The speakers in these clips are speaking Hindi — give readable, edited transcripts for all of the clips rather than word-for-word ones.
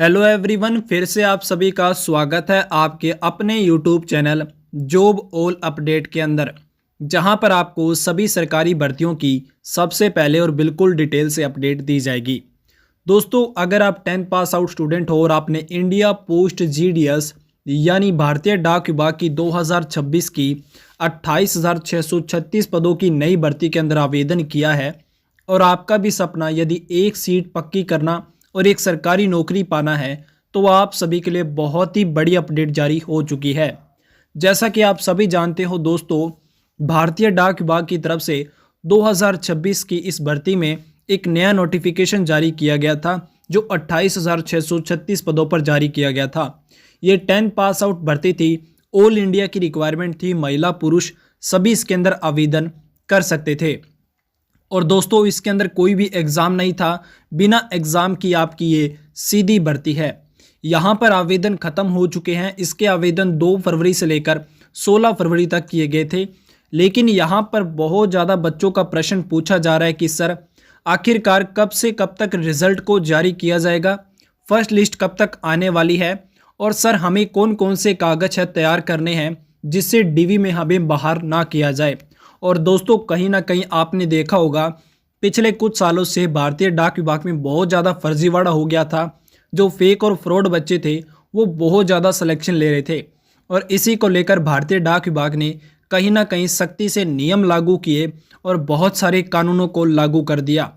हेलो एवरीवन, फिर से आप सभी का स्वागत है आपके अपने YouTube channel job all update के अंदर, जहां पर आपको सभी सरकारी भर्तियों की सबसे पहले और बिल्कुल डिटेल से अपडेट दी जाएगी। दोस्तों, अगर आप 10th पास आउट स्टूडेंट हो और आपने इंडिया पोस्ट जीडीएस यानी भारतीय डाक विभाग की 2026 की 28,636 पदों की नई भर्ती के अंदर आवेदन किया है और आपका भी सपना यदि एक सीट पक्की करना और एक सरकारी नौकरी पाना है, तो आप सभी के लिए बहुत ही बड़ी अपडेट जारी हो चुकी है। जैसा कि आप सभी जानते हो दोस्तों, भारतीय डाक विभाग की तरफ से 2026 की इस भर्ती में एक नया नोटिफिकेशन जारी किया गया था, जो 28,636 पदों पर जारी किया गया था। ये 10th पास आउट भर्ती थी, ऑल इंडिया की रिक्वायरमेंट थी, महिला पुरुष सभी इसके अंदर आवेदन कर सकते थे। और दोस्तों, इसके अंदर कोई भी एग्ज़ाम नहीं था, बिना एग्ज़ाम की आपकी ये सीधी भर्ती है। यहाँ पर आवेदन ख़त्म हो चुके हैं। इसके आवेदन 2 फरवरी से लेकर 16 फरवरी तक किए गए थे। लेकिन यहाँ पर बहुत ज़्यादा बच्चों का प्रश्न पूछा जा रहा है कि सर, आखिरकार कब से कब तक रिज़ल्ट को जारी किया जाएगा, फर्स्ट लिस्ट कब तक आने वाली है, और सर हमें कौन कौन से कागज़ है तैयार करने हैं जिससे डीवी में हमें बाहर ना किया जाए। और दोस्तों, कहीं ना कहीं आपने देखा होगा, पिछले कुछ सालों से भारतीय डाक विभाग में बहुत ज़्यादा फर्जीवाड़ा हो गया था। जो फेक और फ्रॉड बच्चे थे वो बहुत ज़्यादा सिलेक्शन ले रहे थे, और इसी को लेकर भारतीय डाक विभाग ने कहीं ना कहीं सख्ती से नियम लागू किए और बहुत सारे कानूनों को लागू कर दिया।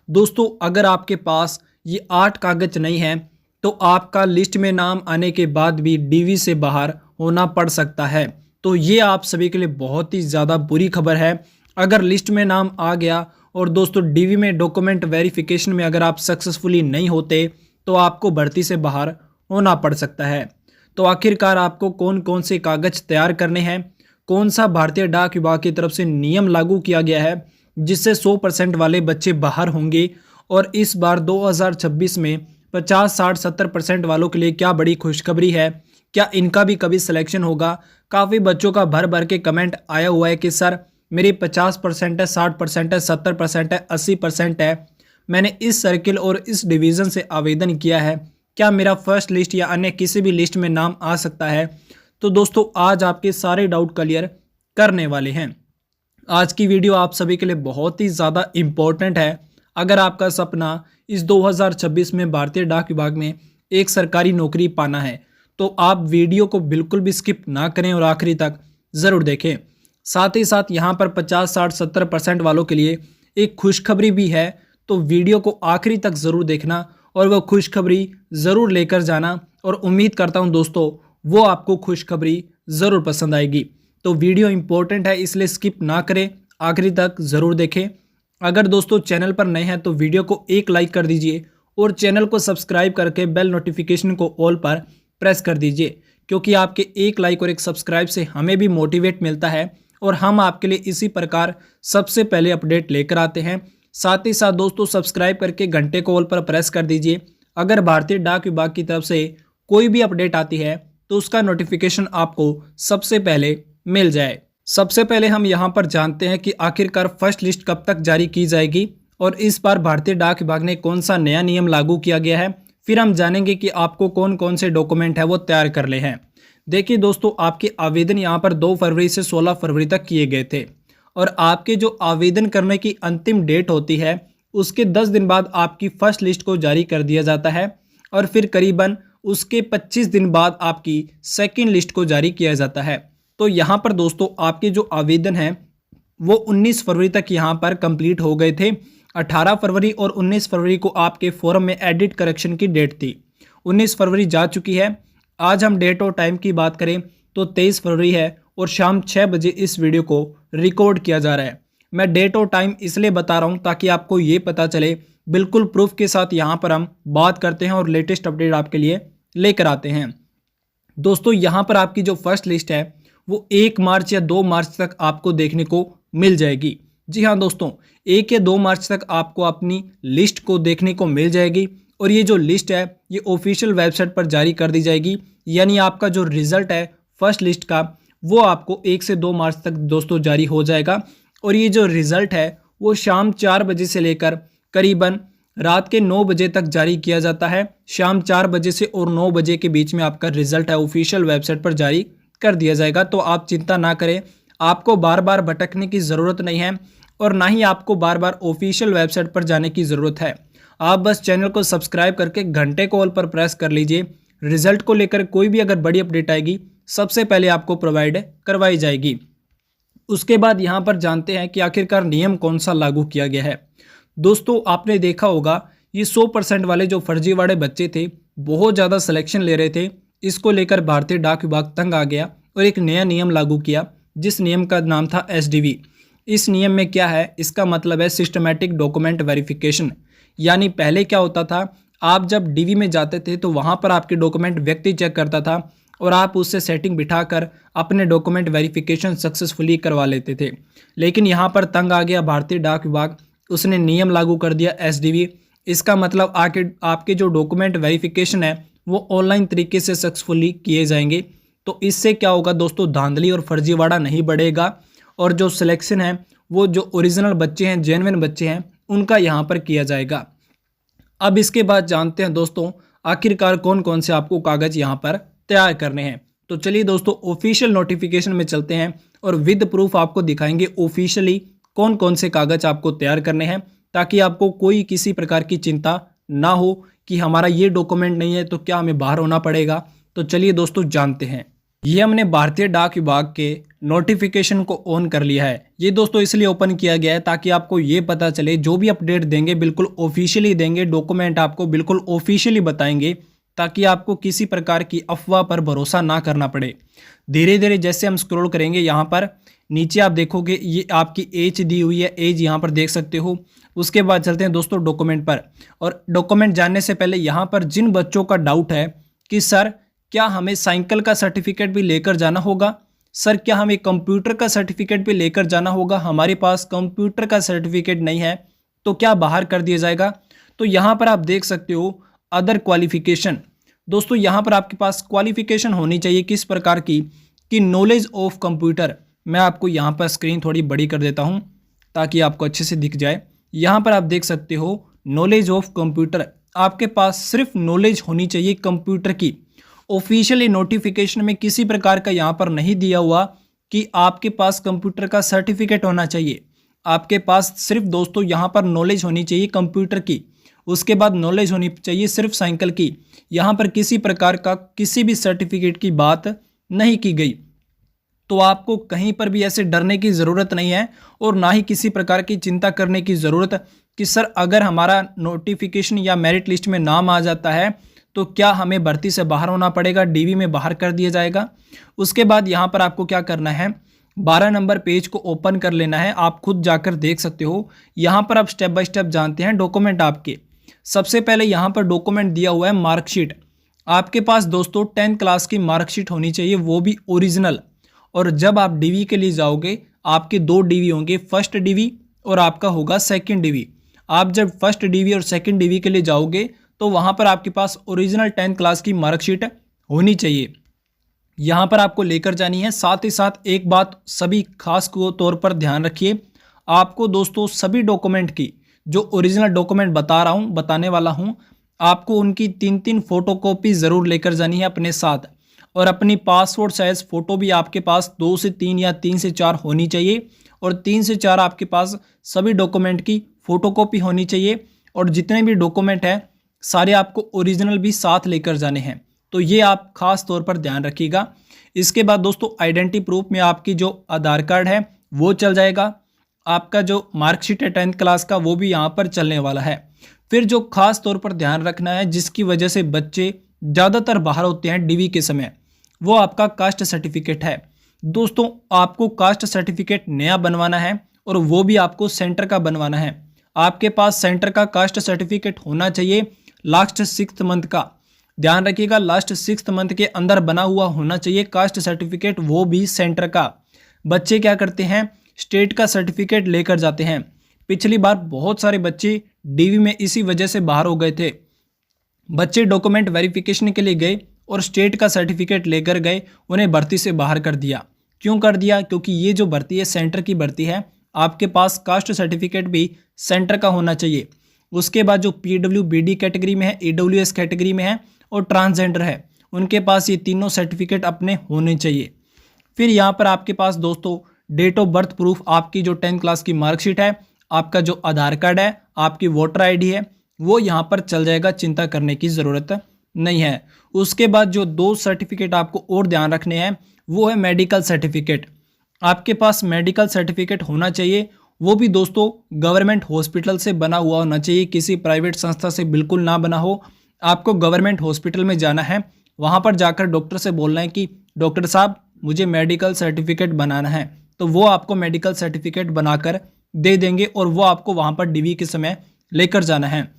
दोस्तों, अगर आपके पास ये 8 कागज नहीं हैं तो आपका लिस्ट में नाम आने के बाद भी डीवी से बाहर होना पड़ सकता है। तो ये आप सभी के लिए बहुत ही ज़्यादा बुरी खबर है। अगर लिस्ट में नाम आ गया और दोस्तों डीवी में डॉक्यूमेंट वेरिफिकेशन में अगर आप सक्सेसफुली नहीं होते तो आपको भर्ती से बाहर होना पड़ सकता है। तो आखिरकार आपको कौन कौन से कागज़ तैयार करने हैं, कौन सा भारतीय डाक विभाग की तरफ से नियम लागू किया गया है जिससे 100% वाले बच्चे बाहर होंगे, और इस बार 2026 में 50, 60, 70% वालों के लिए क्या बड़ी खुशखबरी है, क्या इनका भी कभी सिलेक्शन होगा। काफ़ी बच्चों का भर भर के कमेंट आया हुआ है कि सर मेरी 50% है, 60% है, 70% है, 80% है, मैंने इस सर्किल और इस डिवीज़न से आवेदन किया है, क्या मेरा फर्स्ट लिस्ट या अन्य किसी भी लिस्ट में नाम आ सकता है। तो दोस्तों, आज आपके सारे डाउट क्लियर करने वाले हैं। आज की वीडियो आप सभी के लिए बहुत ही ज़्यादा इम्पोर्टेंट है। अगर आपका सपना इस 2026 में भारतीय डाक विभाग में एक सरकारी नौकरी पाना है तो आप वीडियो को बिल्कुल भी स्किप ना करें और आखिरी तक ज़रूर देखें। साथ ही साथ यहाँ पर 50, 60, 70% वालों के लिए एक खुशखबरी भी है, तो वीडियो को आखिरी तक ज़रूर देखना और वह खुशखबरी ज़रूर लेकर जाना, और उम्मीद करता हूँ दोस्तों वो आपको खुशखबरी ज़रूर पसंद आएगी। तो वीडियो इंपॉर्टेंट है, इसलिए स्किप ना करें, आखिरी तक ज़रूर देखें। अगर दोस्तों चैनल पर नए हैं तो वीडियो को एक लाइक कर दीजिए और चैनल को सब्सक्राइब करके बेल नोटिफिकेशन को ऑल पर प्रेस कर दीजिए, क्योंकि आपके एक लाइक और एक सब्सक्राइब से हमें भी मोटिवेट मिलता है और हम आपके लिए इसी प्रकार सबसे पहले अपडेट लेकर आते हैं। साथ ही साथ दोस्तों, सब्सक्राइब करके घंटे को ऑल पर प्रेस कर दीजिए। अगर भारतीय डाक विभाग की तरफ से कोई भी अपडेट आती है तो उसका नोटिफिकेशन आपको सबसे पहले मिल जाए। सबसे पहले हम यहाँ पर जानते हैं कि आखिरकार फर्स्ट लिस्ट कब तक जारी की जाएगी और इस बार भारतीय डाक विभाग ने कौन सा नया नियम लागू किया गया है। फिर हम जानेंगे कि आपको कौन कौन से डॉक्यूमेंट है वो तैयार कर ले हैं। देखिए दोस्तों, आपके आवेदन यहाँ पर 2 फरवरी से 16 फरवरी तक किए गए थे, और आपके जो आवेदन करने की अंतिम डेट होती है उसके 10 दिन बाद आपकी फर्स्ट लिस्ट को जारी कर दिया जाता है, और फिर करीबन उसके 25 दिन बाद आपकी सेकेंड लिस्ट को जारी किया जाता है। तो यहाँ पर दोस्तों आपके जो आवेदन हैं वो 19 फरवरी तक यहाँ पर कंप्लीट हो गए थे। 18 फरवरी और 19 फरवरी को आपके फॉर्म में एडिट करेक्शन की डेट थी। 19 फरवरी जा चुकी है। आज हम डेट और टाइम की बात करें तो 23 फरवरी है और शाम 6 बजे इस वीडियो को रिकॉर्ड किया जा रहा है। मैं डेट और टाइम इसलिए बता रहा हूँ ताकि आपको ये पता चले, बिल्कुल प्रूफ के साथ यहाँ पर हम बात करते हैं और लेटेस्ट अपडेट आपके लिए लेकर आते हैं। दोस्तों, यहाँ पर आपकी जो फर्स्ट लिस्ट है वो 1 मार्च या 2 मार्च तक आपको देखने को मिल जाएगी। जी हाँ दोस्तों, 1 या 2 मार्च तक आपको अपनी लिस्ट को देखने को मिल जाएगी, और ये जो लिस्ट है ये ऑफिशियल वेबसाइट पर जारी कर दी जाएगी। यानी आपका जो रिजल्ट है फर्स्ट लिस्ट का वो आपको 1 से 2 मार्च तक दोस्तों जारी हो जाएगा, और ये जो रिजल्ट है वो शाम 4 बजे से लेकर करीबन रात के 9 बजे तक जारी किया जाता है। शाम 4 बजे से और 9 बजे के बीच में आपका रिजल्ट है ऑफिशियल वेबसाइट पर जारी कर दिया जाएगा। तो आप चिंता ना करें, आपको बार बार भटकने की ज़रूरत नहीं है और ना ही आपको बार बार ऑफिशियल वेबसाइट पर जाने की ज़रूरत है। आप बस चैनल को सब्सक्राइब करके घंटे को ऑल पर प्रेस कर लीजिए। रिजल्ट को लेकर कोई भी अगर बड़ी अपडेट आएगी सबसे पहले आपको प्रोवाइड करवाई जाएगी। उसके बाद यहाँ पर जानते हैं कि आखिरकार नियम कौन सा लागू किया गया है। दोस्तों आपने देखा होगा ये 100% वाले जो फर्जीवाड़े बच्चे थे बहुत ज़्यादा सिलेक्शन ले रहे थे। इसको लेकर भारतीय डाक विभाग तंग आ गया और एक नया नियम लागू किया जिस नियम का नाम था SDV। इस नियम में क्या है, इसका मतलब है सिस्टमैटिक डॉक्यूमेंट वेरिफिकेशन। यानी पहले क्या होता था, आप जब DV में जाते थे तो वहाँ पर आपके डॉक्यूमेंट व्यक्ति चेक करता था और आप उससे सेटिंग बिठाकर अपने डॉक्यूमेंट वेरिफिकेशन सक्सेसफुली करवा लेते थे। लेकिन यहाँ पर तंग आ गया भारतीय डाक विभाग, उसने नियम लागू कर दिया SDV। इसका मतलब आपके जो डॉक्यूमेंट वेरिफिकेशन है वो ऑनलाइन तरीके से सक्सेसफुली किए जाएंगे। तो इससे क्या होगा दोस्तों, धांधली और फर्जीवाड़ा नहीं बढ़ेगा और जो सिलेक्शन है वो जो ओरिजिनल बच्चे हैं, जेन्युइन बच्चे हैं, उनका यहाँ पर किया जाएगा। अब इसके बाद जानते हैं दोस्तों आखिरकार कौन कौन से आपको कागज़ यहाँ पर तैयार करने हैं। तो चलिए दोस्तों ऑफिशियल नोटिफिकेशन में चलते हैं और विद प्रूफ आपको दिखाएंगे ऑफिशियली कौन कौन से कागज़ आपको तैयार करने हैं, ताकि आपको कोई किसी प्रकार की चिंता ना हो कि हमारा ये डॉक्यूमेंट नहीं है तो क्या हमें बाहर होना पड़ेगा। तो चलिए दोस्तों जानते हैं। ये हमने भारतीय डाक विभाग के नोटिफिकेशन को ऑन कर लिया है। ये दोस्तों इसलिए ओपन किया गया है ताकि आपको ये पता चले जो भी अपडेट देंगे बिल्कुल ऑफिशियली देंगे, डॉक्यूमेंट आपको बिल्कुल ऑफिशियली बताएंगे, ताकि आपको किसी प्रकार की अफवाह पर भरोसा ना करना पड़े। धीरे धीरे जैसे हम स्क्रॉल करेंगे यहाँ पर नीचे आप देखोगे ये आपकी एज दी हुई है, एज यहाँ पर देख सकते हो। उसके बाद चलते हैं दोस्तों डॉक्यूमेंट पर। और डॉक्यूमेंट जानने से पहले यहाँ पर जिन बच्चों का डाउट है कि सर क्या हमें साइकिल का सर्टिफिकेट भी लेकर जाना होगा, सर क्या हमें कंप्यूटर का सर्टिफिकेट भी लेकर जाना होगा, हमारे पास कंप्यूटर का सर्टिफिकेट नहीं है तो क्या बाहर कर दिया जाएगा। तो यहाँ पर आप देख सकते हो अदर क्वालिफिकेशन। दोस्तों यहाँ पर आपके पास क्वालिफिकेशन होनी चाहिए किस प्रकार की, कि नॉलेज ऑफ कंप्यूटर। मैं आपको यहाँ पर स्क्रीन थोड़ी बड़ी कर देता हूँ ताकि आपको अच्छे से दिख जाए। यहाँ पर आप देख सकते हो नॉलेज ऑफ कंप्यूटर, आपके पास सिर्फ नॉलेज होनी चाहिए कंप्यूटर की। ऑफिशियली नोटिफिकेशन में किसी प्रकार का यहाँ पर नहीं दिया हुआ कि आपके पास कंप्यूटर का सर्टिफिकेट होना चाहिए। आपके पास सिर्फ दोस्तों यहाँ पर नॉलेज होनी चाहिए कंप्यूटर की, उसके बाद नॉलेज होनी चाहिए सिर्फ साइकिल की। यहाँ पर किसी प्रकार का किसी भी सर्टिफिकेट की बात नहीं की गई। तो आपको कहीं पर भी ऐसे डरने की ज़रूरत नहीं है और ना ही किसी प्रकार की चिंता करने की ज़रूरत कि सर अगर हमारा नोटिफिकेशन या मेरिट लिस्ट में नाम आ जाता है तो क्या हमें भर्ती से बाहर होना पड़ेगा, DV में बाहर कर दिया जाएगा। उसके बाद यहाँ पर आपको क्या करना है, 12 नंबर पेज को ओपन कर लेना है। आप खुद जाकर देख सकते हो। यहाँ पर आप स्टेप बाय स्टेप जानते हैं डॉक्यूमेंट आपके। सबसे पहले यहाँ पर डॉक्यूमेंट दिया हुआ है मार्कशीट। आपके पास दोस्तों 10th क्लास की मार्कशीट होनी चाहिए, वो भी ओरिजिनल। और जब आप DV के लिए जाओगे आपके 2 DV होंगे, फर्स्ट DV और आपका होगा सेकंड DV। आप जब फर्स्ट DV और सेकंड DV के लिए जाओगे तो वहाँ पर आपके पास ओरिजिनल 10th क्लास की मार्कशीट होनी चाहिए, यहाँ पर आपको लेकर जानी है। साथ ही साथ एक बात सभी खास तौर पर ध्यान रखिए, आपको दोस्तों सभी डॉक्यूमेंट की जो ओरिजिनल डॉक्यूमेंट बताने वाला हूँ, आपको उनकी 3-3 फोटोकॉपी ज़रूर लेकर जानी है अपने साथ। और अपनी पासपोर्ट साइज़ फ़ोटो भी आपके पास 2 से 3 या 3 से 4 होनी चाहिए। और 3 से 4 आपके पास सभी डॉक्यूमेंट की फ़ोटोकॉपी होनी चाहिए। और जितने भी डॉक्यूमेंट हैं सारे आपको ओरिजिनल भी साथ लेकर जाने हैं। तो ये आप खास तौर पर ध्यान रखिएगा। इसके बाद दोस्तों आइडेंटिटी प्रूफ में आपकी जो आधार कार्ड है वो चल जाएगा, आपका जो मार्कशीट है 10th क्लास का वो भी यहाँ पर चलने वाला है। फिर जो खास तौर पर ध्यान रखना है जिसकी वजह से बच्चे ज़्यादातर बाहर होते हैं DV के समय, वो आपका कास्ट सर्टिफिकेट है। दोस्तों आपको कास्ट सर्टिफिकेट नया बनवाना है और वो भी आपको सेंटर का बनवाना है। आपके पास सेंटर का कास्ट सर्टिफिकेट होना चाहिए लास्ट 6th मंथ का। ध्यान रखिएगा लास्ट 6th मंथ के अंदर बना हुआ होना चाहिए कास्ट सर्टिफिकेट, वो भी सेंटर का। बच्चे क्या करते हैं, स्टेट का सर्टिफिकेट लेकर जाते हैं। पिछली बार बहुत सारे बच्चे DV में इसी वजह से बाहर हो गए थे। बच्चे डॉक्यूमेंट वेरिफिकेशन के लिए गए और स्टेट का सर्टिफिकेट लेकर गए, उन्हें भर्ती से बाहर कर दिया। क्यों कर दिया, क्योंकि ये जो भर्ती है सेंटर की भर्ती है, आपके पास कास्ट सर्टिफिकेट भी सेंटर का होना चाहिए। उसके बाद जो PWBD कैटेगरी में है, AWS कैटेगरी में है और ट्रांसजेंडर है, उनके पास ये तीनों सर्टिफिकेट अपने होने चाहिए। फिर यहाँ पर आपके पास दोस्तों डेट ऑफ बर्थ प्रूफ, आपकी जो 10th क्लास की मार्कशीट है, आपका जो आधार कार्ड है, आपकी वोटर आईडी है, वो यहाँ पर चल जाएगा, चिंता करने की ज़रूरत नहीं है। उसके बाद जो 2 सर्टिफिकेट आपको और ध्यान रखने हैं वो है मेडिकल सर्टिफिकेट। आपके पास मेडिकल सर्टिफिकेट होना चाहिए, वो भी दोस्तों गवर्नमेंट हॉस्पिटल से बना हुआ होना चाहिए, किसी प्राइवेट संस्था से बिल्कुल ना बना हो। आपको गवर्नमेंट हॉस्पिटल में जाना है, वहाँ पर जाकर डॉक्टर से बोलना है कि डॉक्टर साहब मुझे मेडिकल सर्टिफिकेट बनाना है, तो वो आपको मेडिकल सर्टिफिकेट बनाकर दे देंगे और वो आपको वहाँ पर DV के समय लेकर जाना है।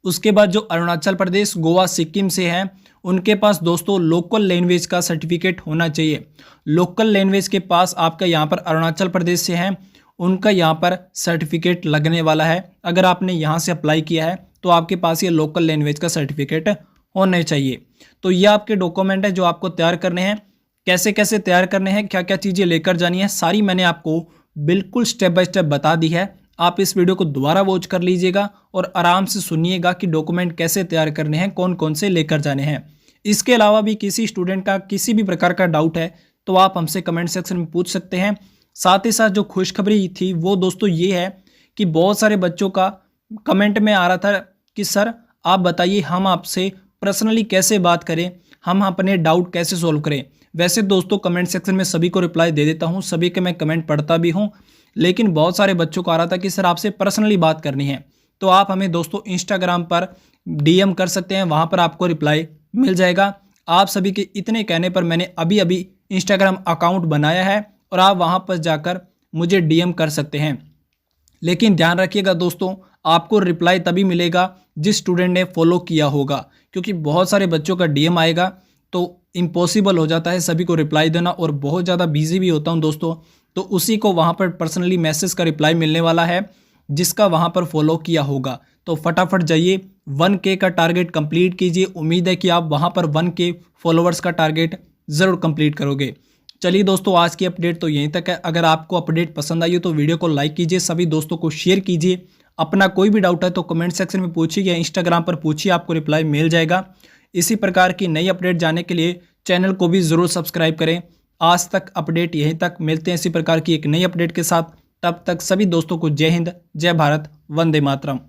उसके बाद जो अरुणाचल प्रदेश, गोवा, सिक्किम से हैं, उनके पास दोस्तों लोकल लैंग्वेज का सर्टिफिकेट होना चाहिए। लोकल लैंग्वेज के पास आपका यहाँ पर अरुणाचल प्रदेश से हैं, उनका यहाँ पर सर्टिफिकेट लगने वाला है। अगर आपने यहाँ से अप्लाई किया है तो आपके पास ये लोकल लैंग्वेज का सर्टिफिकेट होने चाहिए। तो ये आपके डॉक्यूमेंट है जो आपको तैयार करने हैं। कैसे कैसे तैयार करने हैं, क्या क्या चीज़ें लेकर जानी है, सारी मैंने आपको बिल्कुल स्टेप बाय स्टेप बता दी है। आप इस वीडियो को दोबारा वॉच कर लीजिएगा और आराम से सुनिएगा कि डॉक्यूमेंट कैसे तैयार करने हैं, कौन कौन से लेकर जाने हैं। इसके अलावा भी किसी स्टूडेंट का किसी भी प्रकार का डाउट है तो आप हमसे कमेंट सेक्शन में पूछ सकते हैं। साथ ही साथ जो खुशखबरी थी वो दोस्तों ये है कि बहुत सारे बच्चों का कमेंट में आ रहा था कि सर आप बताइए हम आपसे पर्सनली कैसे बात करें, हम अपने डाउट कैसे सॉल्व करें। वैसे दोस्तों कमेंट सेक्शन में सभी को रिप्लाई दे देता हूं, सभी के मैं कमेंट पढ़ता भी हूं, लेकिन बहुत सारे बच्चों को आ रहा था कि सर आपसे पर्सनली बात करनी है। तो आप हमें दोस्तों इंस्टाग्राम पर DM कर सकते हैं, वहां पर आपको रिप्लाई मिल जाएगा। आप सभी के इतने कहने पर मैंने अभी अभी इंस्टाग्राम अकाउंट बनाया है और आप वहां पर जाकर मुझे DM कर सकते हैं। लेकिन ध्यान रखिएगा दोस्तों, आपको रिप्लाई तभी मिलेगा जिस स्टूडेंट ने फॉलो किया होगा, क्योंकि बहुत सारे बच्चों का DM आएगा तो इम्पॉसिबल हो जाता है सभी को रिप्लाई देना, और बहुत ज़्यादा बिजी भी होता हूं दोस्तों, तो उसी को वहां पर पर्सनली मैसेज का रिप्लाई मिलने वाला है जिसका वहां पर फॉलो किया होगा। तो फटाफट जाइए 1K का टारगेट कंप्लीट कीजिए। उम्मीद है कि आप वहां पर 1K फॉलोवर्स का टारगेट ज़रूर कंप्लीट करोगे। चलिए दोस्तों आज की अपडेट तो यहीं तक है। अगर आपको अपडेट पसंद आई हो तो वीडियो को लाइक कीजिए, सभी दोस्तों को शेयर कीजिए। अपना कोई भी डाउट है तो कमेंट सेक्शन में पूछिए या इंस्टाग्राम पर पूछिए, आपको रिप्लाई मिल जाएगा। इसी प्रकार की नई अपडेट जानने के लिए चैनल को भी ज़रूर सब्सक्राइब करें। आज तक अपडेट यहीं तक, मिलते हैं इसी प्रकार की एक नई अपडेट के साथ। तब तक सभी दोस्तों को जय हिंद, जय भारत, वंदे मातरम।